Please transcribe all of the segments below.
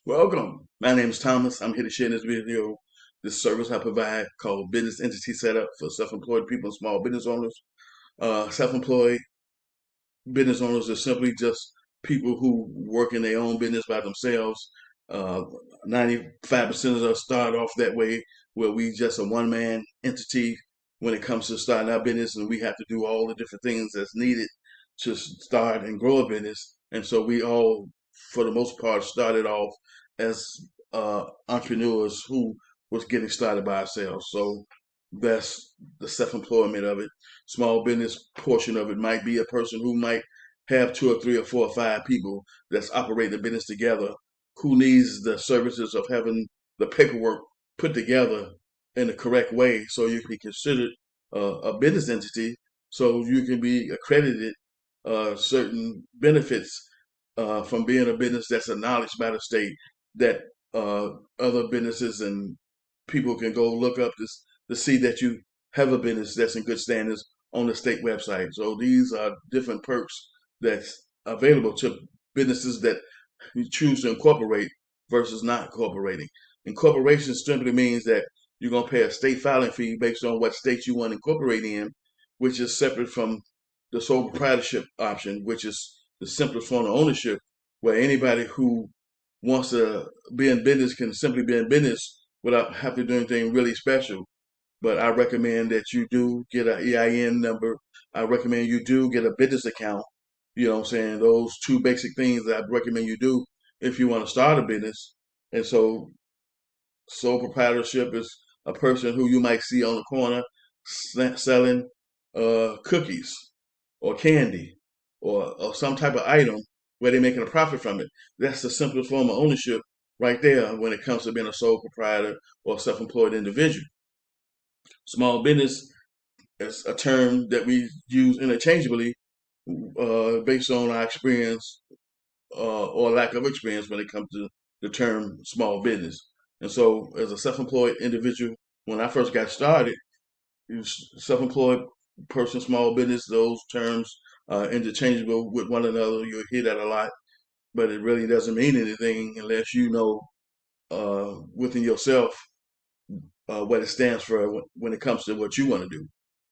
Welcome. My name is Thomas. I'm here to share in this video this service I provide called Business Entity Setup for self-employed people and small business owners. Self-employed business owners are simply just people who work in their own business by themselves. 95% of us start off that way, where we just a one-man entity when it comes to starting our business, and we have to do all the different things that's needed to start and grow a business. And so we all, for the most part, started off as entrepreneurs who was getting started by ourselves. So that's the self-employment of it. Small business portion of it might be a person who might have two or three or four or five people that's operating the business together, who needs the services of having the paperwork put together in the correct way so you can be considered a business entity, so you can be accredited certain benefits from being a business that's acknowledged by the state, that other businesses and people can go look up this to see that you have a business that's in good standards on the state website. So these are different perks that's available to businesses that you choose to incorporate versus not incorporating. Incorporation simply means that you're going to pay a state filing fee based on what state you want to incorporate in, which is separate from the sole proprietorship option, which is the simplest form of ownership, where anybody who wants to be in business can simply be in business without having to do anything really special. But I recommend that you do get an EIN number. I recommend you do get a business account. You know what I'm saying? Those two basic things that I recommend you do if you want to start a business. And so sole proprietorship is a person who you might see on the corner selling cookies or candy or some type of item where they're making a profit from it. That's the simplest form of ownership right there when it comes to being a sole proprietor or self-employed individual. Small business is a term that we use interchangeably based on our experience or lack of experience when it comes to the term small business. And so, as a self-employed individual, when I first got started, self-employed person, small business, those terms are interchangeable with one another. You'll hear that a lot, but it really doesn't mean anything unless you know within yourself what it stands for when it comes to what you want to do.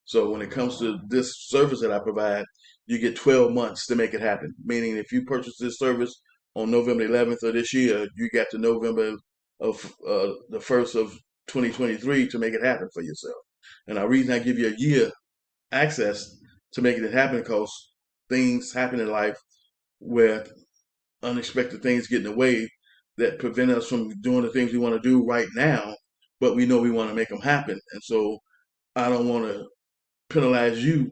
So when it comes to this service that I provide, you get 12 months to make it happen. Meaning, if you purchase this service on November 11th of this year, you got to November of the 1st of 2023 to make it happen for yourself. And the reason I give you a year access to making it happen, because things happen in life where unexpected things get in the way that prevent us from doing the things we want to do right now, but we know we want to make them happen. And so I don't want to penalize you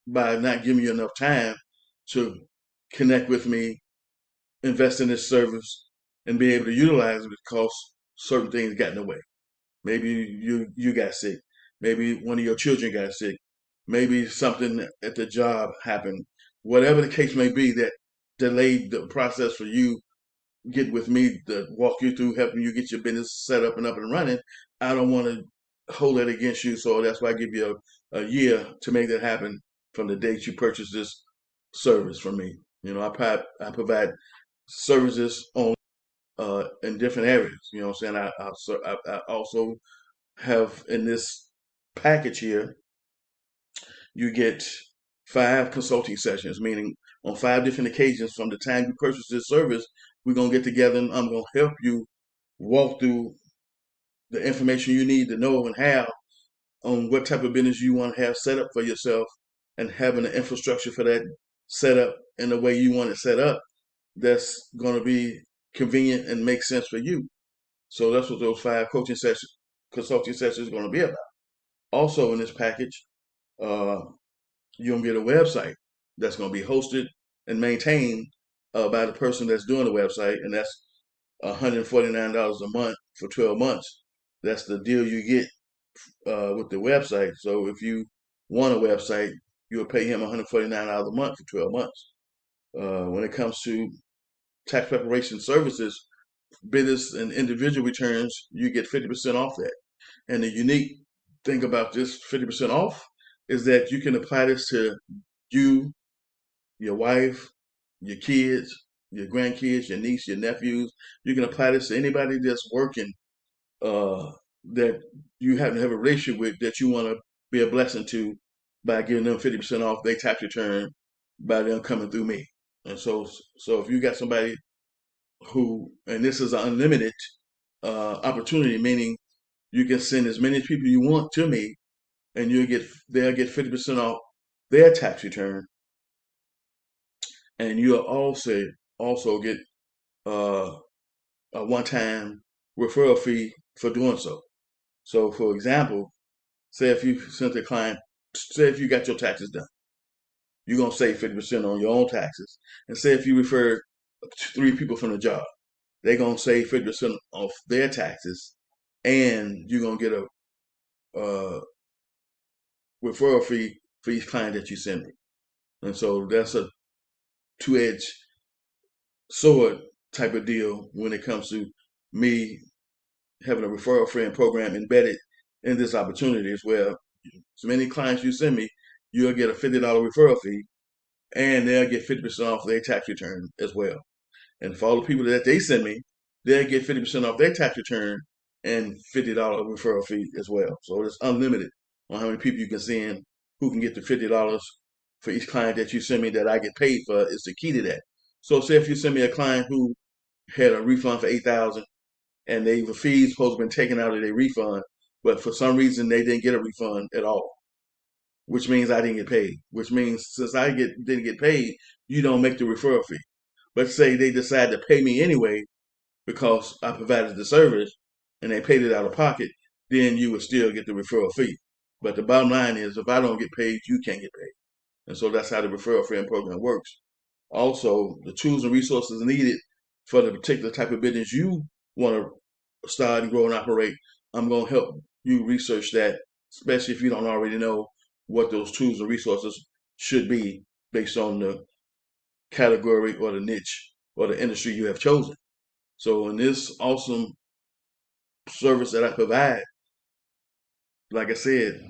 by not giving you enough time to connect with me, invest in this service, and be able to utilize it, because certain things got in the way. Maybe you got sick. Maybe one of your children got sick. Maybe something at the job happened. Whatever the case may be that delayed the process for you get with me to walk you through helping you get your business set up and up and running. I don't want to hold that against you. So that's why I give you a year to make that happen from the date you purchase this service from me. You know, I provide services on in different areas. You know what I'm saying? I also have in this package here, you get 5 consulting sessions, meaning on 5 different occasions from the time you purchase this service, we're going to get together and I'm going to help you walk through the information you need to know and have on what type of business you want to have set up for yourself, and having the infrastructure for that set up in the way you want it set up that's going to be convenient and make sense for you. So that's what those 5 consulting sessions are going to be about. Also in this package, uh, you're gonna get a website that's gonna be hosted and maintained by the person that's doing the website, and that's $149 a month for 12 months. That's the deal you get with the website. So if you want a website, you'll pay him $149 a month for 12 months. When it comes to tax preparation services, business and individual returns, you get 50% off that. And the unique thing about this 50% off is that you can apply this to you, your wife, your kids, your grandkids, your niece, your nephews. You can apply this to anybody that's working, uh, that you happen to have a relationship with, that you want to be a blessing to by giving them 50% off their tax return by them coming through me. And so if you got somebody who, and this is an unlimited opportunity, meaning you can send as many people you want to me, and they'll get 50% off their tax return, and you'll also get uh, a one-time referral fee for doing so. So, for example, say if you sent a client, say if you got your taxes done, you're gonna save 50% on your own taxes, and say if you refer 3 people from the job, they're gonna save 50% off their taxes, and you're gonna get a uh, referral fee for each client that you send me. And so that's a two-edged sword type of deal when it comes to me having a referral friend program embedded in this opportunity as well. So many clients you send me, you'll get a $50 referral fee, and they'll get 50% off their tax return as well. And for all the people that they send me, they'll get 50% off their tax return and $50 referral fee as well. So it's unlimited on how many people you can send who can get the $50 for each client that you send me that I get paid for is the key to that. So say if you send me a client who had a refund for 8,000 and the fees supposed to have been taken out of their refund, but for some reason they didn't get a refund at all, which means I didn't get paid. Which means since didn't get paid, you don't make the referral fee. Let's say they decide to pay me anyway because I provided the service and they paid it out of pocket, then you would still get the referral fee. But the bottom line is if I don't get paid, you can't get paid. And so that's how the referral friend program works. Also, the tools and resources needed for the particular type of business you want to start and grow and operate, I'm going to help you research that, especially if you don't already know what those tools and resources should be based on the category or the niche or the industry you have chosen. So in this awesome service that I provide, like I said,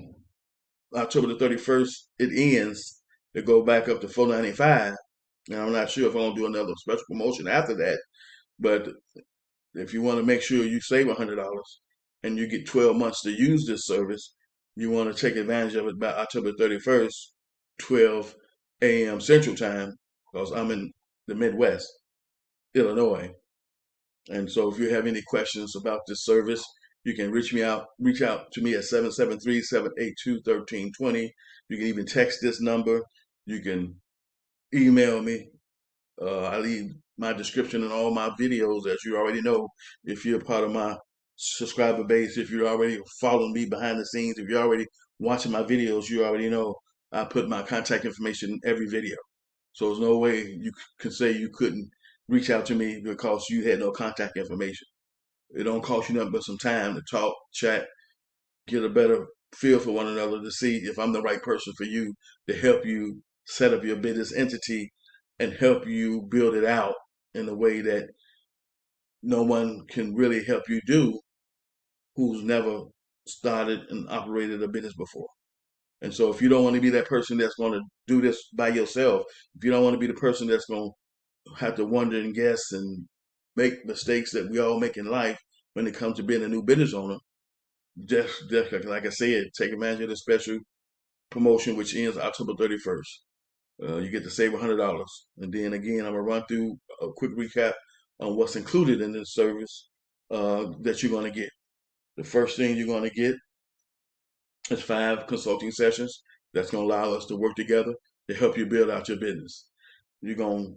October the 31st, it ends. It go back up to $495. And I'm not sure if I'm gonna do another special promotion after that. But if you want to make sure you save $100 and you get 12 months to use this service, you want to take advantage of it by October 31st, 12 a.m. Central Time, because I'm in the Midwest, Illinois. And so if you have any questions about this service, you can reach out to me at 773-782-1320. You can even text this number. You can email me. I leave my description in all my videos, as you already know. If you're part of my subscriber base, if you're already following me behind the scenes, if you're already watching my videos, you already know I put my contact information in every video. So there's no way you can say you couldn't reach out to me because you had no contact information. It don't cost you nothing but some time to talk, chat, get a better feel for one another to see if I'm the right person for you to help you set up your business entity and help you build it out in a way that no one can really help you do who's never started and operated a business before. And so if you don't want to be that person that's going to do this by yourself, if you don't want to be the person that's going to have to wonder and guess and make mistakes that we all make in life when it comes to being a new business owner, just like I said, take advantage of the special promotion which ends October 31st. You get to save $100. And then again, I'm gonna run through a quick recap on what's included in this service that you're gonna get. The first thing you're gonna get is 5 consulting sessions that's gonna allow us to work together to help you build out your business. You're gonna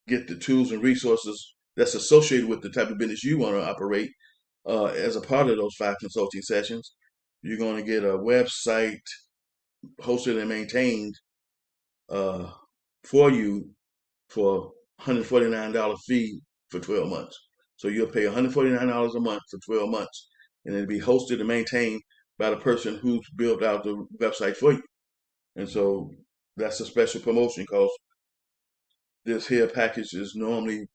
get the tools and resources that's associated with the type of business you want to operate as a part of those 5 consulting sessions. You're going to get a website hosted and maintained uh, for you for $149 fee for 12 months. So you'll pay $149 a month for 12 months, and it'll be hosted and maintained by the person who's built out the website for you. And so that's a special promotion because this here package is normally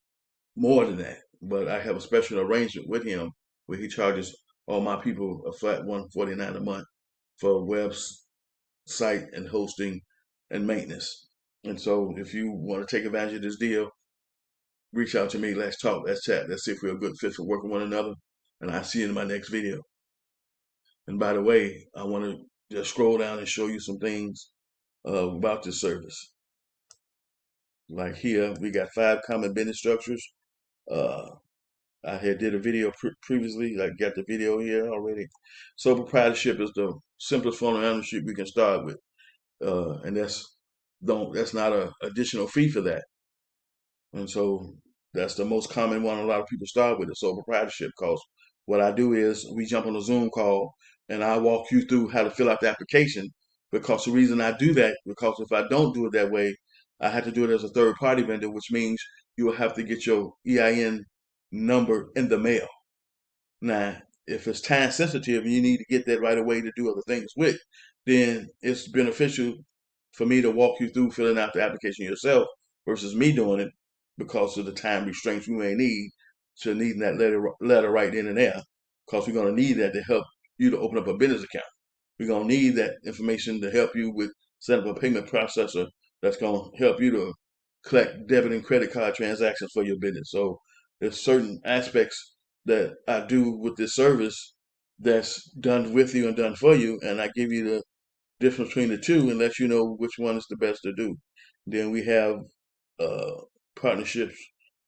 more than that. But I have a special arrangement with him where he charges all my people a flat $149 a month for website and hosting and maintenance. And so if you want to take advantage of this deal, reach out to me. Let's talk. Let's chat. Let's see if we're a good fit for working one another. And I'll see you in my next video. And by the way, I want to just scroll down and show you some things about this service. Like here, we got 5 common business structures. Uh, I had did a video previously. I got the video here already. Sole proprietorship is the simplest form of ownership we can start with, and that's not a additional fee for that. And so that's the most common one a lot of people start with, is sole proprietorship. Because what I do is we jump on a Zoom call and I walk you through how to fill out the application. Because the reason I do that, because if I don't do it that way, I have to do it as a third party vendor, which means you will have to get your EIN number in the mail. Now, if it's time sensitive and you need to get that right away to do other things with, then it's beneficial for me to walk you through filling out the application yourself versus me doing it, because of the time restraints we may need to needing that letter right then and there, because we're going to need that to help you to open up a business account. We're going to need that information to help you with setting up a payment processor that's going to help you to collect debit and credit card transactions for your business. So there's certain aspects that I do with this service that's done with you and done for you, and I give you the difference between the two and let you know which one is the best to do. Then we have uh, partnerships,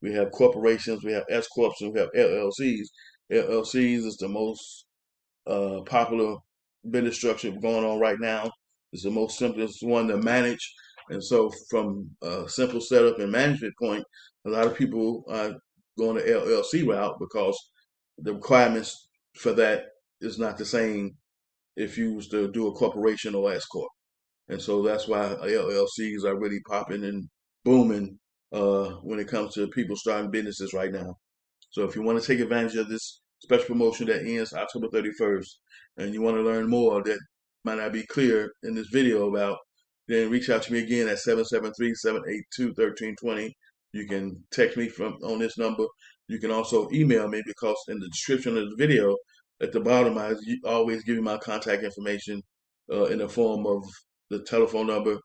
we have corporations, we have S corps, and we have LLCs. LLCs is the most popular business structure going on right now. It's the most simplest one to manage, and so from a simple setup and management point, a lot of people are going the LLC route because the requirements for that is not the same if you was to do a corporation or S corp. And so that's why LLCs are really popping and booming when it comes to people starting businesses right now. So if you want to take advantage of this special promotion that ends October 31st, and you want to learn more that might not be clear in this video about, then reach out to me again at 773-782-1320. You can text me from on this number. You can also email me, because in the description of the video at the bottom, I always give you my contact information in the form of the telephone number,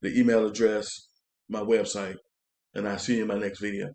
the email address, my website, and I'll see you in my next video.